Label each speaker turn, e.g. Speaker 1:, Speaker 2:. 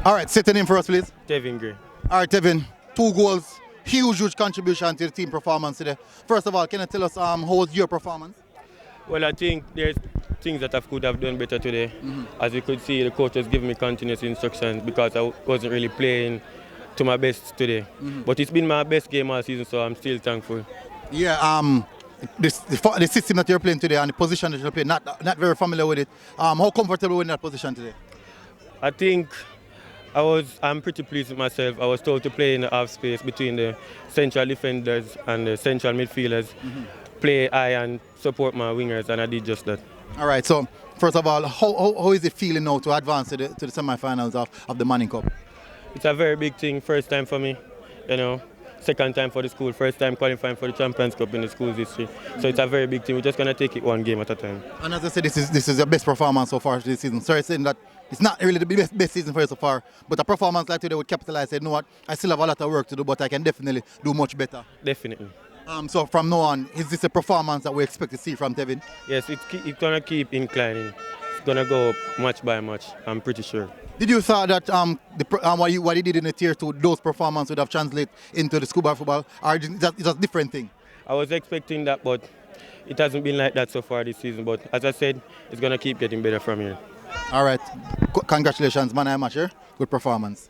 Speaker 1: All right, set a name for us, please.
Speaker 2: Tevin Gray.
Speaker 1: All right, Tevin, 2 goals, huge contribution to the team performance today. First of all, can you tell us how was your performance?
Speaker 2: Well, I think there's things that I could have done better today. As you could see, the coach was giving me continuous instructions because I wasn't really playing to my best today. But it's been my best game all season, so I'm still thankful.
Speaker 1: Yeah, the system that you're playing today and the position that you're playing, not very familiar with it. How comfortable with that position today?
Speaker 2: I think I'm pretty pleased with myself. I was told to play in the half space between the central defenders and the central midfielders, play high and support my wingers, and I did just that.
Speaker 1: All right, so first of all, how is it feeling now to advance to the semi-finals of the Manning Cup?
Speaker 2: It's a very big thing, first time for me, you know. Second time for the school, first time qualifying for the Champions Cup in the school's history. So it's a very big thing. We're just going to take it one game at a time.
Speaker 1: And as I said, this is your best performance so far this season. Sorry saying that it's not really the best season for you so far, but a performance like today would capitalize. Say, you know what, I still have a lot of work to do, but I can definitely do much better.
Speaker 2: Definitely.
Speaker 1: So from now on, is this a performance that we expect to see from Tevin?
Speaker 2: Yes, it's going to keep inclining. It's going to go up match by match, I'm pretty sure.
Speaker 1: Did you thought that what he did in the tier 2, those performances would have translated into the schoolboy football, or is that a different thing?
Speaker 2: I was expecting that, but it hasn't been like that so far this season. But as I said, it's going to keep getting better from here.
Speaker 1: All right. Congratulations, man. I'm sure. Good performance.